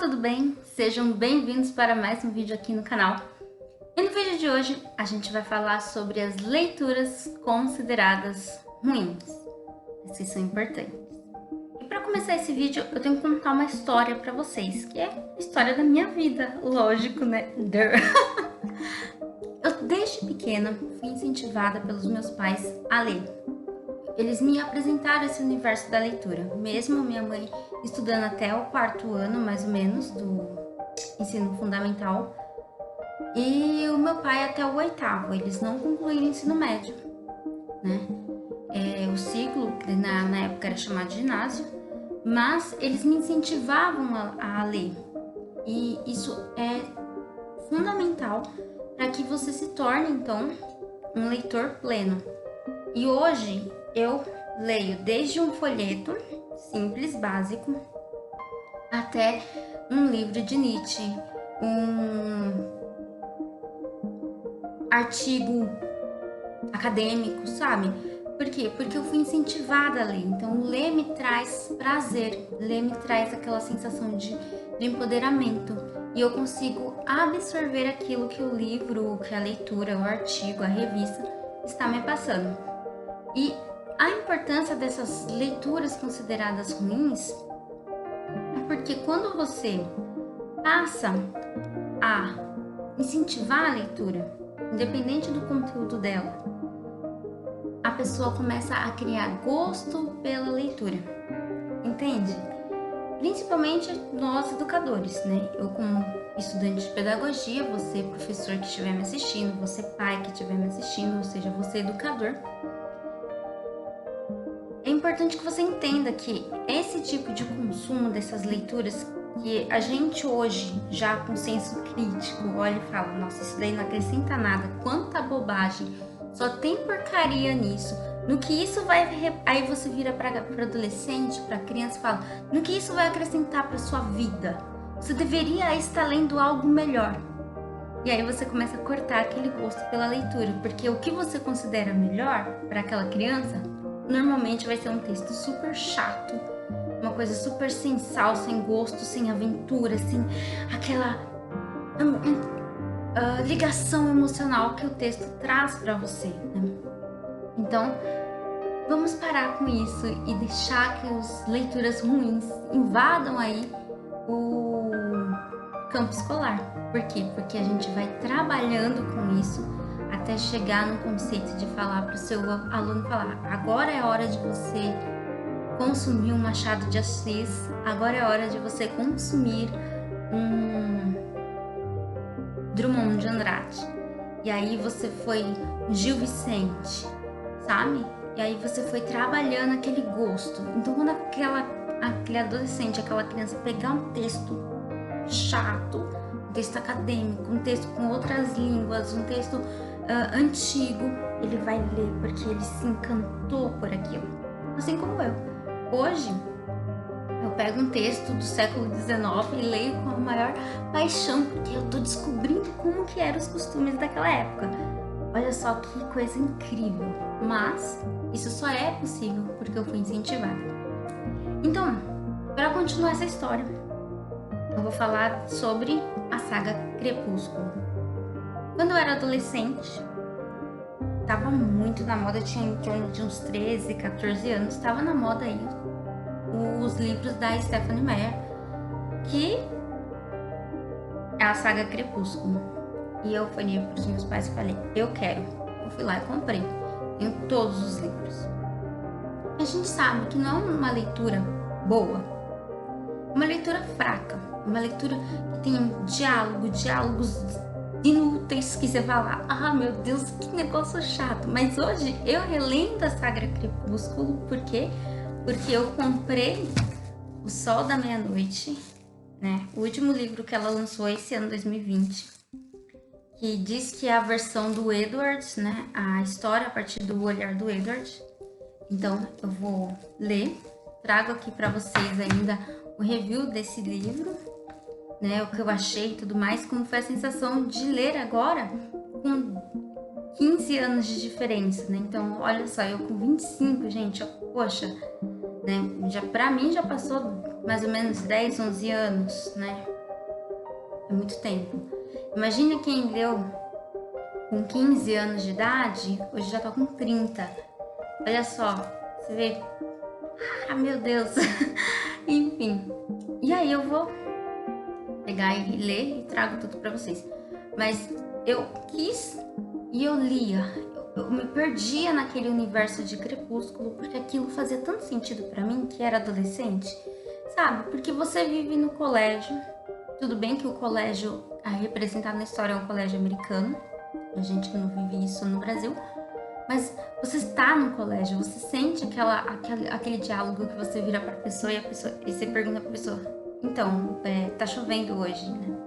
tudo bem? Sejam bem-vindos para mais um vídeo aqui no canal. E no vídeo de hoje a gente vai falar sobre as leituras consideradas ruins. Essas são importantes. E para começar esse vídeo eu tenho que contar uma história para vocês, que é a história da minha vida, lógico, né? Eu desde pequena fui incentivada pelos meus pais a ler. Eles me apresentaram esse universo da leitura, mesmo minha mãe estudando até o 4º ano, mais ou menos, do ensino fundamental, e o meu pai até o 8º, eles não concluíram o ensino médio, né? O ciclo, que na época era chamado de ginásio, mas eles me incentivavam a ler, e isso é fundamental para que você se torne, então, um leitor pleno. E hoje eu leio desde um folheto simples, básico, até um livro de Nietzsche, um artigo acadêmico, sabe? Por quê? Porque eu fui incentivada a ler. Então, ler me traz prazer, ler me traz aquela sensação de empoderamento. E eu consigo absorver aquilo que o livro, que a leitura, o artigo, a revista está me passando. E a importância dessas leituras consideradas ruins é porque quando você passa a incentivar a leitura, independente do conteúdo dela, a pessoa começa a criar gosto pela leitura, entende? Principalmente nós educadores, né? Eu como estudante de pedagogia, você professor que estiver me assistindo, você pai que estiver me assistindo, ou seja, você educador, é importante que você entenda que esse tipo de consumo dessas leituras, que a gente hoje, já com senso crítico, olha e fala, nossa, isso daí não acrescenta nada, quanta bobagem, só tem porcaria nisso, no que isso vai... Aí você vira para adolescente, para criança e fala, no que isso vai acrescentar para sua vida? Você deveria estar lendo algo melhor. E aí você começa a cortar aquele gosto pela leitura, porque o que você considera melhor para aquela criança, normalmente vai ser um texto super chato, uma coisa super sem sal, sem gosto, sem aventura, sem aquela ligação emocional que o texto traz para você, né? Então, vamos parar com isso e deixar que as leituras ruins invadam aí o campo escolar. Por quê? Porque a gente vai trabalhando com isso até chegar no conceito de falar para o seu aluno, falar, agora é hora de você consumir um Machado de Assis, agora é hora de você consumir um Drummond de Andrade. E aí você foi Gil Vicente, sabe? E aí você foi trabalhando aquele gosto. Então quando aquele adolescente, aquela criança pegar um texto chato, um texto acadêmico, um texto com outras línguas, um texto antigo, ele vai ler porque ele se encantou por aquilo. Assim como eu. Hoje, eu pego um texto do século XIX e leio com a maior paixão, porque eu tô descobrindo como que eram os costumes daquela época. Olha só que coisa incrível. Mas isso só é possível porque eu fui incentivada. Então, para continuar essa história, eu vou falar sobre a saga Crepúsculo. Quando eu era adolescente, tava muito na moda, eu tinha em torno de uns 13, 14 anos, tava na moda aí os livros da Stephenie Meyer, que é a saga Crepúsculo. E eu fui para os meus pais e falei, eu quero. Eu fui lá e comprei. Tenho todos os livros. A gente sabe que não é uma leitura boa, uma leitura fraca, uma leitura que tem diálogos inúteis que você fala, ah meu Deus, que negócio chato. Mas hoje eu relendo a saga Crepúsculo, por quê? Porque eu comprei O Sol da Meia-Noite, né? O último livro que ela lançou esse ano, 2020, que diz que é a versão do Edward, né? A história a partir do olhar do Edward. Então eu vou ler, trago aqui para vocês ainda o review desse livro, né, o que eu achei e tudo mais, como foi a sensação de ler agora com 15 anos de diferença, né? Então, olha só, eu com 25, gente, poxa, né? Pra mim já passou mais ou menos 10, 11 anos, né? muito tempo. Imagina quem leu com 15 anos de idade, hoje já tá com 30. Olha só, você vê. Ah, meu Deus. Enfim. E aí eu vou pegar e ler e trago tudo pra vocês. Mas eu quis e eu lia. Eu me perdia naquele universo de Crepúsculo, porque aquilo fazia tanto sentido pra mim, que era adolescente. Sabe? Porque você vive no colégio. Tudo bem que o colégio representado na história é um colégio americano. A gente não vive isso no Brasil. Mas você está no colégio, você sente aquele diálogo que você vira pra pessoa e você pergunta pra pessoa: então, tá chovendo hoje, né?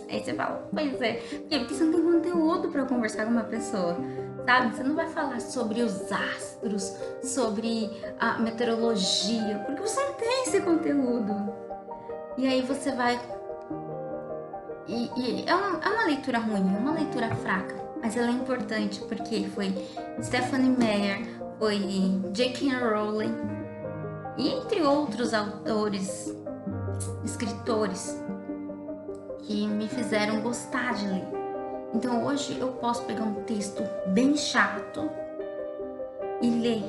Aí você fala: pois é. Por quê? Porque você não tem conteúdo pra conversar com uma pessoa, sabe? Você não vai falar sobre os astros, sobre a meteorologia, porque você não tem esse conteúdo. E aí você vai... é uma leitura ruim, é uma leitura fraca, mas ela é importante porque foi Stephanie Meyer, foi J.K. Rowling e entre outros autores, escritores que me fizeram gostar de ler. Então hoje eu posso pegar um texto bem chato e ler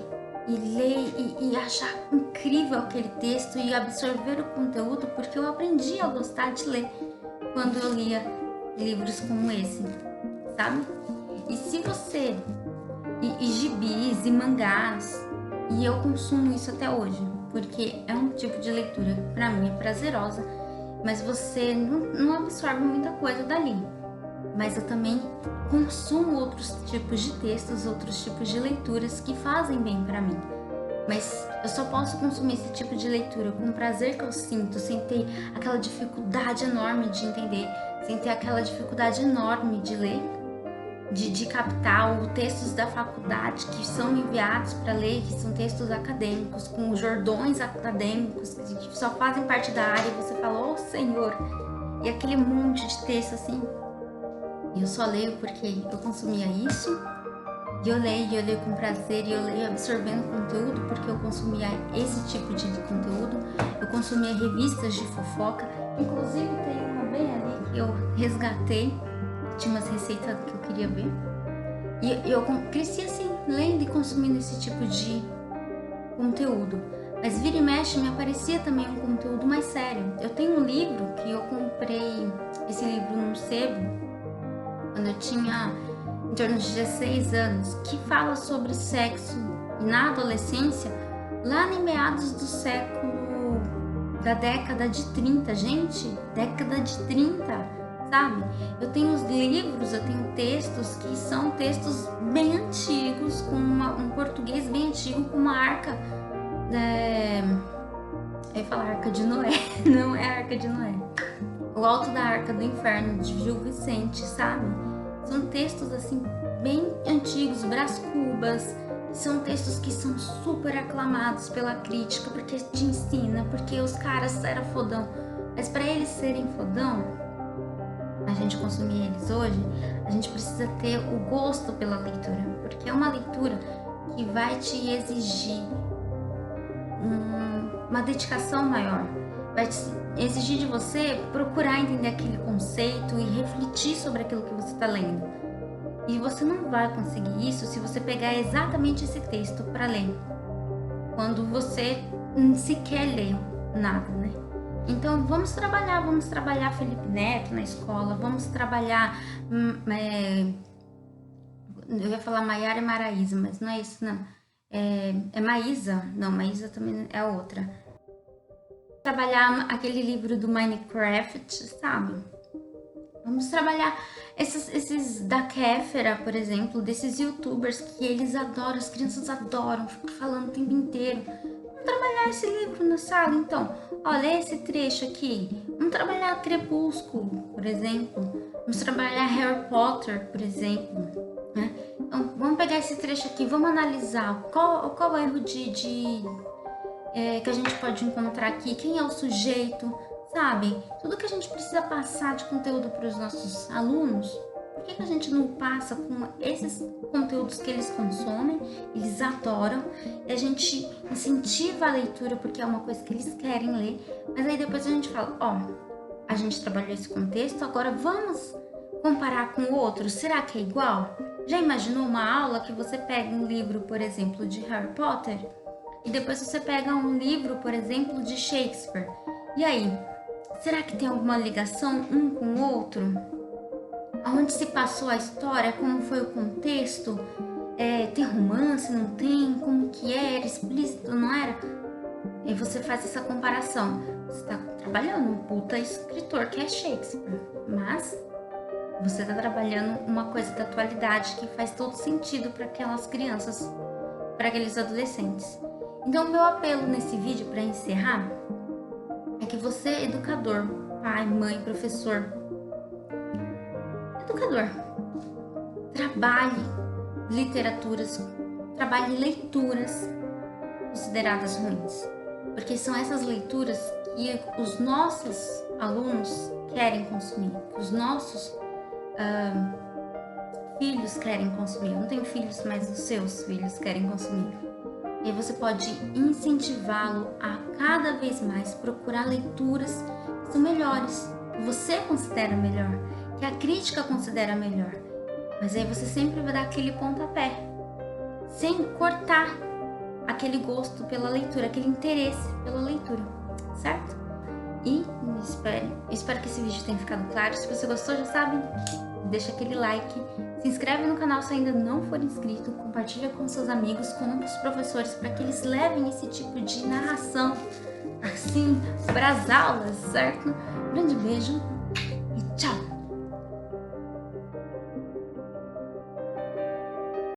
e achar incrível aquele texto e absorver o conteúdo, porque eu aprendi a gostar de ler quando eu lia livros como esse, sabe? E se você... E gibis e mangás, e eu consumo isso até hoje, porque é um tipo de leitura que pra mim é prazerosa, mas você não absorve muita coisa dali. Mas eu também consumo outros tipos de textos, outros tipos de leituras que fazem bem pra mim. Mas eu só posso consumir esse tipo de leitura com o prazer que eu sinto, sem ter aquela dificuldade enorme de entender, sem ter aquela dificuldade enorme de ler, de captar os textos da faculdade que são enviados para ler, que são textos acadêmicos, com jordões acadêmicos, que só fazem parte da área, e você fala: oh Senhor, e aquele monte de texto assim. E eu só leio porque eu consumia isso. E eu leio com prazer, e eu leio absorvendo conteúdo porque eu consumia esse tipo de conteúdo. Eu consumia revistas de fofoca, inclusive tem uma bem ali que eu resgatei, tinha umas receitas que eu queria ver. E eu cresci assim, lendo e consumindo esse tipo de conteúdo. Mas vira e mexe me aparecia também um conteúdo mais sério. Eu tenho um livro que eu comprei, esse livro num sebo, quando eu tinha em torno de 16 anos, que fala sobre sexo na adolescência, lá em meados do século, da década de 30, gente, década de 30, sabe? Eu tenho os livros, eu tenho textos que são textos bem antigos, com um português bem antigo, com uma arca, eu ia falar Arca de Noé, não é a Arca de Noé, o Alto da Arca do Inferno, de Gil Vicente, sabe? São textos assim bem antigos, Brás Cubas, são textos que são super aclamados pela crítica, porque te ensina, porque os caras eram fodão. Mas para eles serem fodão, a gente consumir eles hoje, a gente precisa ter o gosto pela leitura, porque é uma leitura que vai te exigir uma dedicação maior, vai te exigir de você procurar entender aquele conceito e refletir sobre aquilo que você está lendo. E você não vai conseguir isso se você pegar exatamente esse texto para ler, quando você sequer lê nada, né? Então vamos trabalhar Felipe Neto na escola, vamos trabalhar, eu ia falar Maiara e Maraísa, mas não é isso não, é Maísa, não, Maísa também é outra. Trabalhar aquele livro do Minecraft, sabe? Vamos trabalhar esses da Kéfera, por exemplo, desses youtubers que eles adoram, as crianças adoram, ficam falando o tempo inteiro. Vamos trabalhar esse livro na sala, então. Olha esse trecho aqui. Vamos trabalhar Crepúsculo, por exemplo. Vamos trabalhar Harry Potter, por exemplo, né? Então, vamos pegar esse trecho aqui, vamos analisar qual é o erro que a gente pode encontrar aqui, quem é o sujeito, sabe? Tudo que a gente precisa passar de conteúdo para os nossos alunos, por que a gente não passa com esses conteúdos que eles consomem, eles adoram, e a gente incentiva a leitura porque é uma coisa que eles querem ler, mas aí depois a gente fala, ó, a gente trabalhou esse contexto, agora vamos comparar com o outro. Será que é igual? Já imaginou uma aula que você pega um livro, por exemplo, de Harry Potter e depois você pega um livro, por exemplo, de Shakespeare? E aí, será que tem alguma ligação um com o outro? Aonde se passou a história? Como foi o contexto? Tem romance? Não tem? Como que era? Explícito? Não era? E você faz essa comparação. Você está trabalhando um puta escritor que é Shakespeare, mas você está trabalhando uma coisa da atualidade que faz todo sentido para aquelas crianças, para aqueles adolescentes. Então, meu apelo nesse vídeo para encerrar é que você, educador, pai, mãe, professor, educador, trabalhe literaturas, trabalhe leituras consideradas ruins, porque são essas leituras que os nossos alunos querem consumir, que os nossos filhos querem consumir. Eu não tenho filhos, mas os seus filhos querem consumir. E aí você pode incentivá-lo a cada vez mais procurar leituras que são melhores, que você considera melhor, que a crítica considera melhor. Mas aí você sempre vai dar aquele pontapé, sem cortar aquele gosto pela leitura, aquele interesse pela leitura, certo? E espero que esse vídeo tenha ficado claro. Se você gostou, já sabe, deixa aquele like, se inscreve no canal se ainda não for inscrito, compartilha com seus amigos, com os professores, para que eles levem esse tipo de narração assim para as aulas, certo? Grande beijo.